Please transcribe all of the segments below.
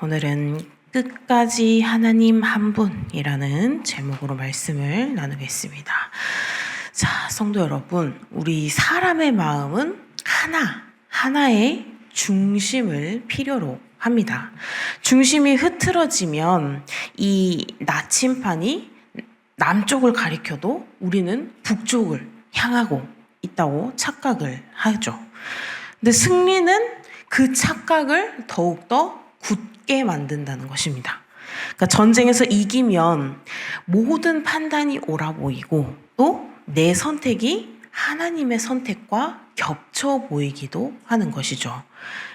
오늘은 끝까지 하나님 한 분이라는 제목으로 말씀을 나누겠습니다. 자, 성도 여러분, 우리 사람의 마음은 하나의 중심을 필요로 합니다. 중심이 흐트러지면 이 나침판이 남쪽을 가리켜도 우리는 북쪽을 향하고 있다고 착각을 하죠. 근데 승리는 그 착각을 더욱더 굳게 만든다는 것입니다. 그러니까 전쟁에서 이기면 모든 판단이 옳아 보이고 또 내 선택이 하나님의 선택과 겹쳐 보이기도 하는 것이죠.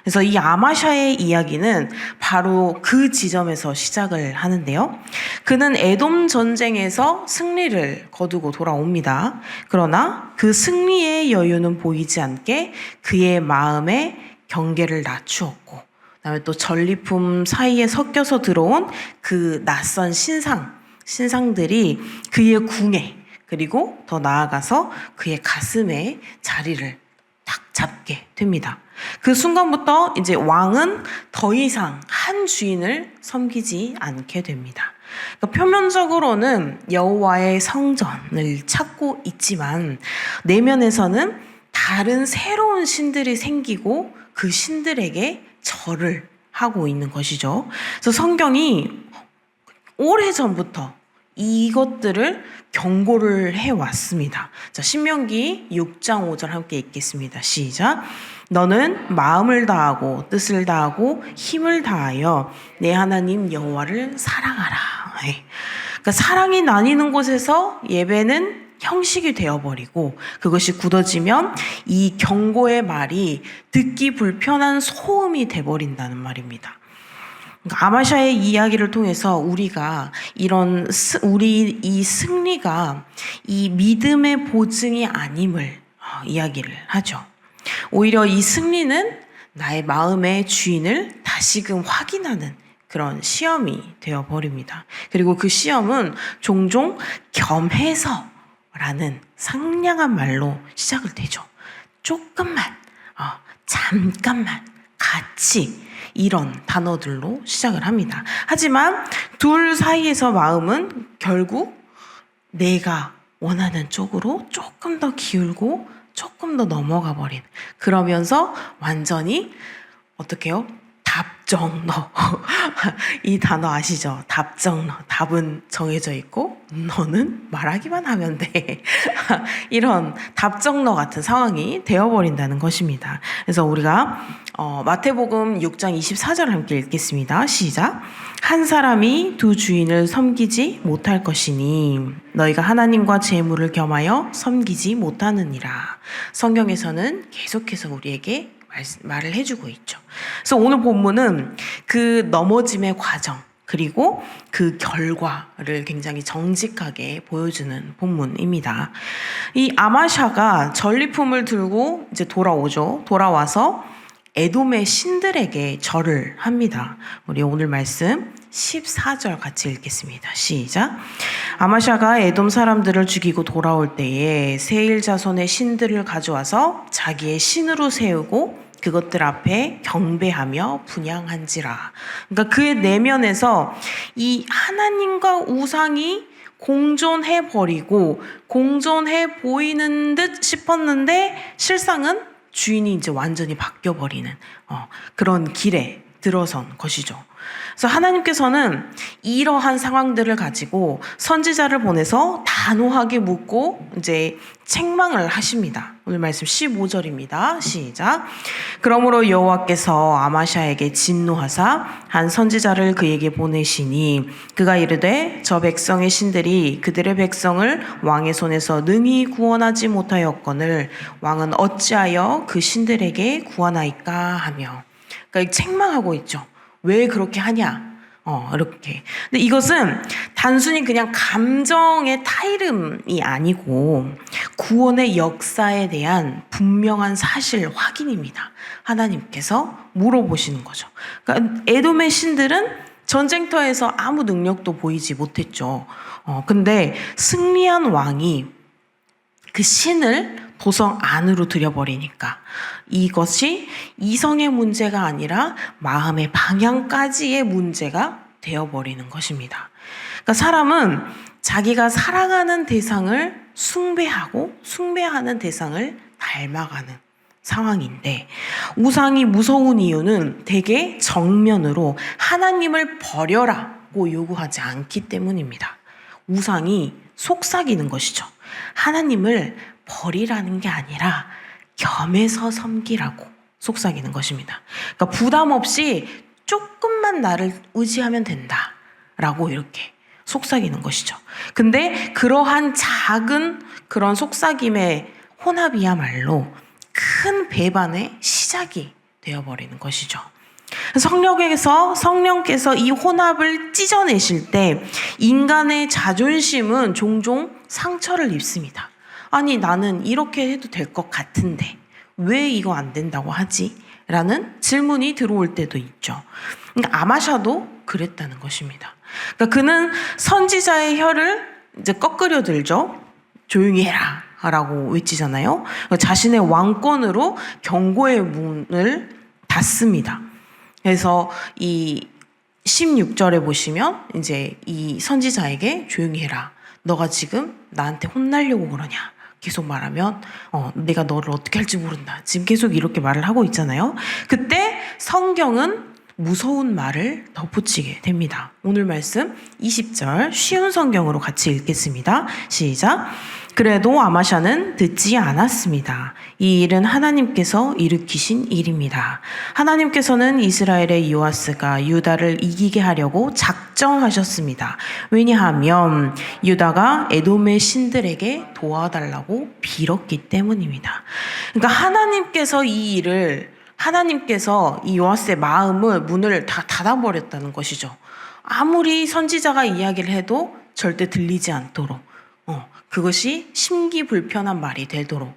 그래서 이 아마샤의 이야기는 바로 그 지점에서 시작을 하는데요. 그는 에돔 전쟁에서 승리를 거두고 돌아옵니다. 그러나 그 승리의 여유는 보이지 않게 그의 마음에 경계를 낮추었고, 그다음에 또 전리품 사이에 섞여서 들어온 그 낯선 신상들이 그의 궁에, 그리고 더 나아가서 그의 가슴에 자리를 딱 잡게 됩니다. 그 순간부터 이제 왕은 더 이상 한 주인을 섬기지 않게 됩니다. 그러니까 표면적으로는 여호와의 성전을 찾고 있지만 내면에서는 다른 새로운 신들이 생기고 그 신들에게 절을 하고 있는 것이죠. 그래서 성경이 오래전부터 이것들을 경고를 해왔습니다. 자, 신명기 6장 5절 함께 읽겠습니다. 시작. 너는 마음을 다하고 뜻을 다하고 힘을 다하여 내 하나님 여호와를 사랑하라. 그러니까 사랑이 나뉘는 곳에서 예배는 형식이 되어버리고 그것이 굳어지면 이 경고의 말이 듣기 불편한 소음이 돼버린다는 말입니다. 아마샤의 이야기를 통해서 우리가 우리 이 승리가 이 믿음의 보증이 아님을 이야기를 하죠. 오히려 이 승리는 나의 마음의 주인을 다시금 확인하는 그런 시험이 되어버립니다. 그리고 그 시험은 종종 겸해서라는 상냥한 말로 시작을 되죠. 조금만, 잠깐만, 같이 이런 단어들로 시작을 합니다. 하지만 둘 사이에서 마음은 결국 내가 원하는 쪽으로 조금 더 기울고 조금 더 넘어가 버린, 그러면서 완전히 어떻게 해요? 답정너. 이 단어 아시죠? 답정너. 답은 정해져 있고 너는 말하기만 하면 돼. 이런 답정너 같은 상황이 되어버린다는 것입니다. 그래서 우리가 마태복음 6장 24절 함께 읽겠습니다. 시작. 한 사람이 두 주인을 섬기지 못할 것이니 너희가 하나님과 재물을 겸하여 섬기지 못하느니라. 성경에서는 계속해서 우리에게 말을 해주고 있죠. 그래서 오늘 본문은 그 넘어짐의 과정 그리고 그 결과를 굉장히 정직하게 보여주는 본문입니다. 이 아마샤가 전리품을 들고 이제 돌아오죠. 돌아와서 에돔의 신들에게 절을 합니다. 우리 오늘 말씀 14절 같이 읽겠습니다. 시작. 아마샤가 에돔 사람들을 죽이고 돌아올 때에 세일 자손의 신들을 가져와서 자기의 신으로 세우고 그것들 앞에 경배하며 분향한지라. 그러니까 그의 내면에서 이 하나님과 우상이 공존해버리고 공존해 보이는 듯 싶었는데 실상은 주인이 이제 완전히 바뀌어버리는 그런 길에 들어선 것이죠. 그래서 하나님께서는 이러한 상황들을 가지고 선지자를 보내서 단호하게 묻고 이제 책망을 하십니다. 오늘 말씀 15절입니다. 시작. 그러므로 여호와께서 아마샤에게 진노하사 한 선지자를 그에게 보내시니 그가 이르되 저 백성의 신들이 그들의 백성을 왕의 손에서 능히 구원하지 못하였거늘 왕은 어찌하여 그 신들에게 구하나이까 하며, 그러니까 책망하고 있죠. 왜 그렇게 하냐? 이렇게. 근데 이것은 단순히 그냥 감정의 타이름이 아니고 구원의 역사에 대한 분명한 사실 확인입니다. 하나님께서 물어보시는 거죠. 그러니까 에돔의 신들은 전쟁터에서 아무 능력도 보이지 못했죠. 근데 승리한 왕이 그 신을 도성 안으로 들여버리니까 이것이 이성의 문제가 아니라 마음의 방향까지의 문제가 되어버리는 것입니다. 그러니까 사람은 자기가 사랑하는 대상을 숭배하고 숭배하는 대상을 닮아가는 상황인데, 우상이 무서운 이유는 대개 정면으로 하나님을 버려라고 요구하지 않기 때문입니다. 우상이 속삭이는 것이죠. 하나님을 버리라는 게 아니라 겸해서 섬기라고 속삭이는 것입니다. 그러니까 부담 없이 조금만 나를 의지하면 된다라고 이렇게 속삭이는 것이죠. 근데 그러한 작은 그런 속삭임의 혼합이야말로 큰 배반의 시작이 되어버리는 것이죠. 성령께서 이 혼합을 찢어내실 때 인간의 자존심은 종종 상처를 입습니다. 아니, 나는 이렇게 해도 될 것 같은데 왜 이거 안 된다고 하지? 라는 질문이 들어올 때도 있죠. 그러니까 아마샤도 그랬다는 것입니다. 그러니까 그는 선지자의 혀를 이제 꺾으려 들죠. 조용히 해라 라고 외치잖아요. 그러니까 자신의 왕권으로 경고의 문을 닫습니다. 그래서 이 16절에 보시면 이제 이 선지자에게 조용히 해라. 너가 지금 나한테 혼나려고 그러냐? 계속 말하면 내가 너를 어떻게 할지 모른다. 지금 계속 이렇게 말을 하고 있잖아요. 그때 성경은 무서운 말을 덧붙이게 됩니다. 오늘 말씀 20절 쉬운 성경으로 같이 읽겠습니다. 시작. 그래도 아마샤는 듣지 않았습니다. 이 일은 하나님께서 일으키신 일입니다. 하나님께서는 이스라엘의 요아스가 유다를 이기게 하려고 작정하셨습니다. 왜냐하면 유다가 에돔의 신들에게 도와달라고 빌었기 때문입니다. 그러니까 하나님께서 이 요아스의 문을 다 닫아버렸다는 것이죠. 아무리 선지자가 이야기를 해도 절대 들리지 않도록, 그것이 심기불편한 말이 되도록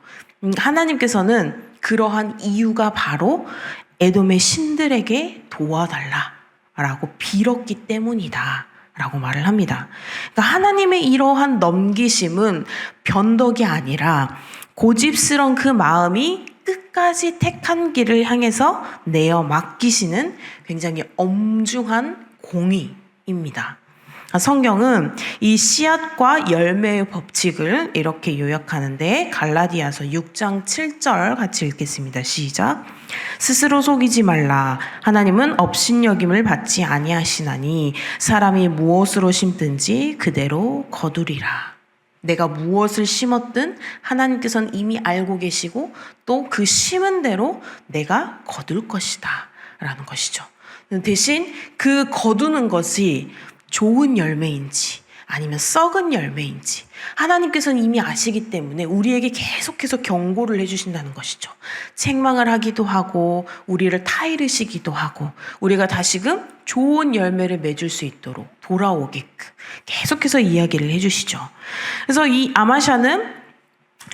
하나님께서는 그러한 이유가 바로 에돔의 신들에게 도와달라라고 빌었기 때문이다 라고 말을 합니다. 그러니까 하나님의 이러한 넘기심은 변덕이 아니라 고집스러운 그 마음이 끝까지 택한 길을 향해서 내어 맡기시는 굉장히 엄중한 공의입니다. 성경은 이 씨앗과 열매의 법칙을 이렇게 요약하는데 갈라디아서 6장 7절 같이 읽겠습니다. 시작. 스스로 속이지 말라. 하나님은 업신여김을 받지 아니하시나니 사람이 무엇으로 심든지 그대로 거두리라. 내가 무엇을 심었든 하나님께서는 이미 알고 계시고 또 그 심은 대로 내가 거둘 것이다 라는 것이죠. 대신 그 거두는 것이 좋은 열매인지 아니면 썩은 열매인지 하나님께서는 이미 아시기 때문에 우리에게 계속해서 경고를 해주신다는 것이죠. 책망을 하기도 하고 우리를 타이르시기도 하고 우리가 다시금 좋은 열매를 맺을 수 있도록 돌아오게끔 계속해서 이야기를 해주시죠. 그래서 이 아마샤는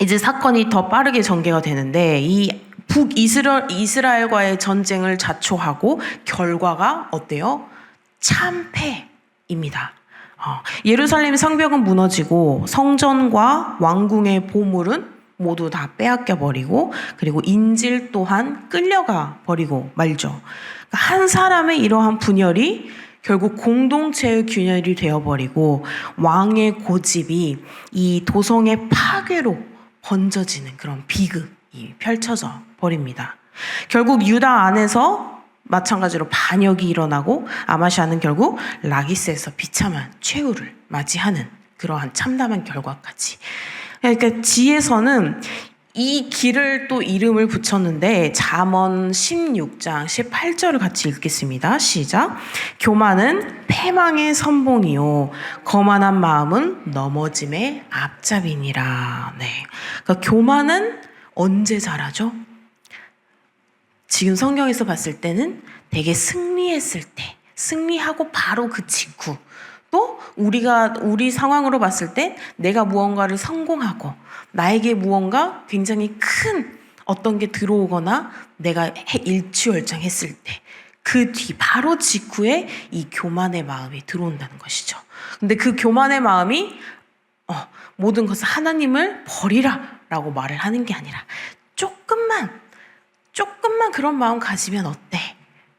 이제 사건이 더 빠르게 전개가 되는데 이 북이스라엘과의 전쟁을 자초하고 결과가 어때요? 참패입니다. 예루살렘 성벽은 무너지고 성전과 왕궁의 보물은 모두 다 빼앗겨 버리고 그리고 인질 또한 끌려가 버리고 말죠. 한 사람의 이러한 분열이 결국 공동체의 균열이 되어버리고 왕의 고집이 이 도성의 파괴로 번져지는 그런 비극이 펼쳐져 버립니다. 결국 유다 안에서 마찬가지로 반역이 일어나고 아마샤는 결국 라기스에서 비참한 최후를 맞이하는 그러한 참담한 결과까지. 그러니까 지혜서는 이 길을 또 이름을 붙였는데 잠언 16장 18절을 같이 읽겠습니다. 시작. 교만은 패망의 선봉이요 거만한 마음은 넘어짐의 앞잡이니라. 네. 그러니까 교만은 언제 자라죠? 지금 성경에서 봤을 때는 되게 승리했을 때, 승리하고 바로 그 직후, 또 우리 상황으로 봤을 때 내가 무언가를 성공하고 나에게 무언가 굉장히 큰 어떤 게 들어오거나 내가 일취월장했을 때 그 뒤 바로 직후에 이 교만의 마음이 들어온다는 것이죠. 근데 그 교만의 마음이 모든 것을 하나님을 버리라 라고 말을 하는 게 아니라 조금만 그런 마음 가지면 어때?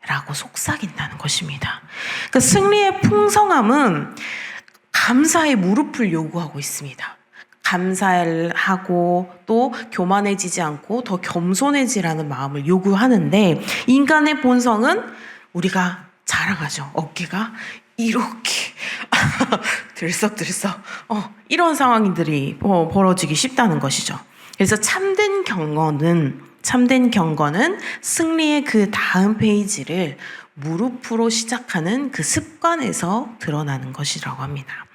라고 속삭인다는 것입니다. 그 승리의 풍성함은 감사의 무릎을 요구하고 있습니다. 감사를 하고 또 교만해지지 않고 더 겸손해지라는 마음을 요구하는데, 인간의 본성은 우리가 자랑하죠. 어깨가 이렇게 들썩들썩 이런 상황들이 벌어지기 쉽다는 것이죠. 그래서 참된 경건은 승리의 그 다음 페이지를 무릎으로 시작하는 그 습관에서 드러나는 것이라고 합니다.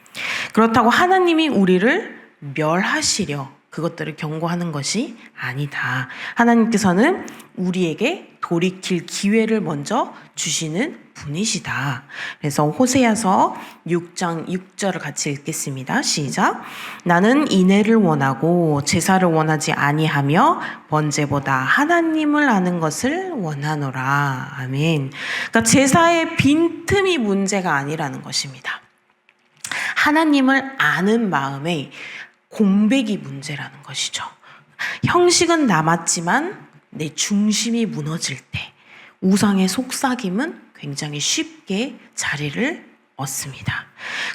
그렇다고 하나님이 우리를 멸하시려 그것들을 경고하는 것이 아니다. 하나님께서는 우리에게 돌이킬 기회를 먼저 주시는 분이시다. 그래서 호세아서 6장 6절을 같이 읽겠습니다. 시작. 나는 인애를 원하고 제사를 원하지 아니하며 번제보다 하나님을 아는 것을 원하노라. 아멘. 그러니까 제사의 빈틈이 문제가 아니라는 것입니다. 하나님을 아는 마음의 공백이 문제라는 것이죠. 형식은 남았지만 내 중심이 무너질 때 우상의 속삭임은 굉장히 쉽게 자리를 얻습니다.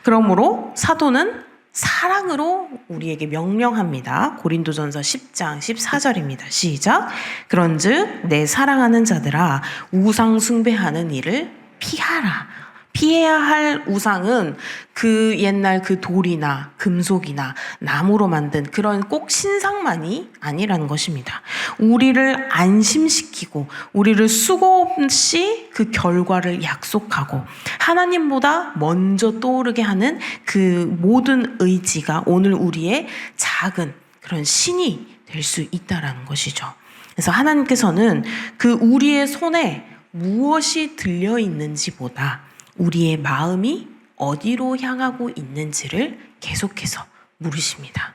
그러므로 사도는 사랑으로 우리에게 명령합니다. 고린도전서 10장 14절입니다. 시작. 그런즉 내 사랑하는 자들아 우상 숭배하는 일을 피하라. 피해야 할 우상은 그 옛날 그 돌이나 금속이나 나무로 만든 그런 꼭 신상만이 아니라는 것입니다. 우리를 안심시키고 우리를 수고 없이 그 결과를 약속하고 하나님보다 먼저 떠오르게 하는 그 모든 의지가 오늘 우리의 작은 그런 신이 될 수 있다라는 것이죠. 그래서 하나님께서는 그 우리의 손에 무엇이 들려 있는지보다 우리의 마음이 어디로 향하고 있는지를 계속해서 물으십니다.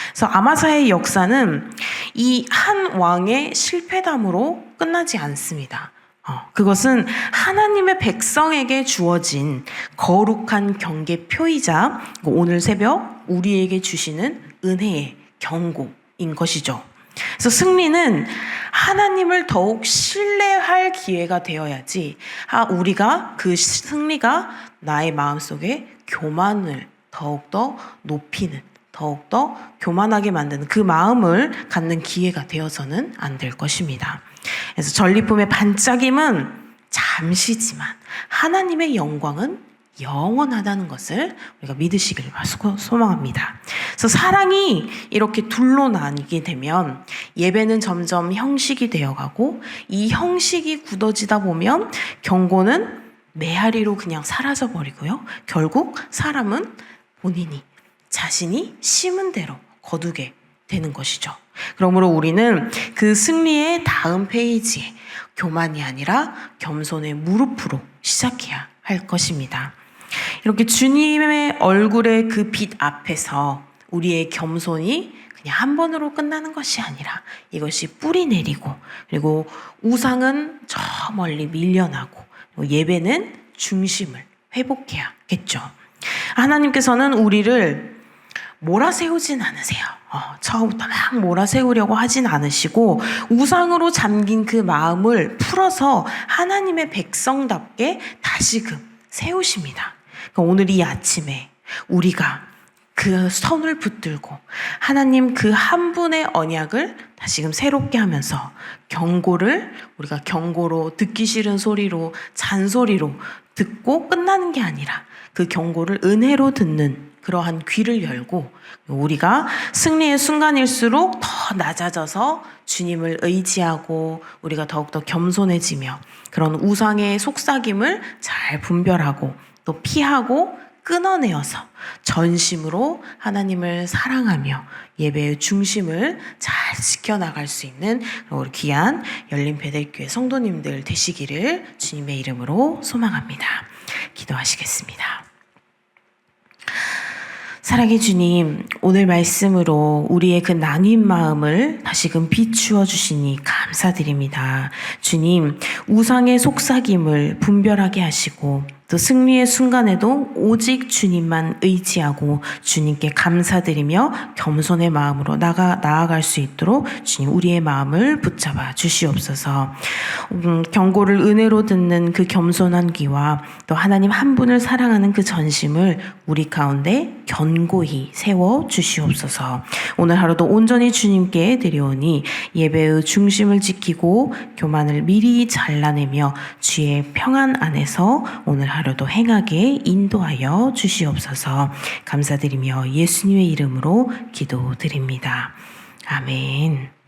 그래서 아마사의 역사는 이 한 왕의 실패담으로 끝나지 않습니다. 그것은 하나님의 백성에게 주어진 거룩한 경계표이자 오늘 새벽 우리에게 주시는 은혜의 경고인 것이죠. 그래서 승리는 하나님을 더욱 신뢰할 기회가 되어야지 우리가 그 승리가 나의 마음속에 교만을 더욱더 높이는 더욱더 교만하게 만드는 그 마음을 갖는 기회가 되어서는 안 될 것입니다. 그래서 전리품의 반짝임은 잠시지만 하나님의 영광은 영원하다는 것을 우리가 믿으시길 소망합니다. 그래서 사랑이 이렇게 둘로 나뉘게 되면 예배는 점점 형식이 되어가고 이 형식이 굳어지다 보면 경고는 메아리로 그냥 사라져버리고요. 결국 사람은 본인이 자신이 심은 대로 거두게 되는 것이죠. 그러므로 우리는 그 승리의 다음 페이지에 교만이 아니라 겸손의 무릎으로 시작해야 할 것입니다. 이렇게 주님의 얼굴의 그 빛 앞에서 우리의 겸손이 그냥 한 번으로 끝나는 것이 아니라 이것이 뿌리 내리고 그리고 우상은 저 멀리 밀려나고 예배는 중심을 회복해야겠죠. 하나님께서는 우리를 몰아세우진 않으세요. 처음부터 막 몰아세우려고 하진 않으시고 우상으로 잠긴 그 마음을 풀어서 하나님의 백성답게 다시금 세우십니다. 그러니까 오늘 이 아침에 우리가 그 선을 붙들고 하나님 그 한 분의 언약을 다시금 새롭게 하면서 경고를 우리가 경고로 듣기 싫은 소리로 잔소리로 듣고 끝나는 게 아니라 그 경고를 은혜로 듣는 그러한 귀를 열고 우리가 승리의 순간일수록 더 낮아져서 주님을 의지하고 우리가 더욱더 겸손해지며 그런 우상의 속삭임을 잘 분별하고 또 피하고 끊어내어서 전심으로 하나님을 사랑하며 예배의 중심을 잘 지켜나갈 수 있는 우리 귀한 열린베델교회 성도님들 되시기를 주님의 이름으로 소망합니다. 기도하시겠습니다. 사랑의 주님, 오늘 말씀으로 우리의 그 나뉜 마음을 다시금 비추어 주시니 감사드립니다. 주님, 우상의 속삭임을 분별하게 하시고 또 승리의 순간에도 오직 주님만 의지하고 주님께 감사드리며 겸손의 마음으로 나아갈 수 있도록 주님 우리의 마음을 붙잡아 주시옵소서. 경고를 은혜로 듣는 그 겸손한 귀와 또 하나님 한 분을 사랑하는 그 전심을 우리 가운데 견고히 세워 주시옵소서. 오늘 하루도 온전히 주님께 드려오니 예배의 중심을 지키고 교만을 미리 잘라내며 주의 평안 안에서 오늘 하루도 행하게 인도하여 주시옵소서. 감사드리며 예수님의 이름으로 기도드립니다. 아멘.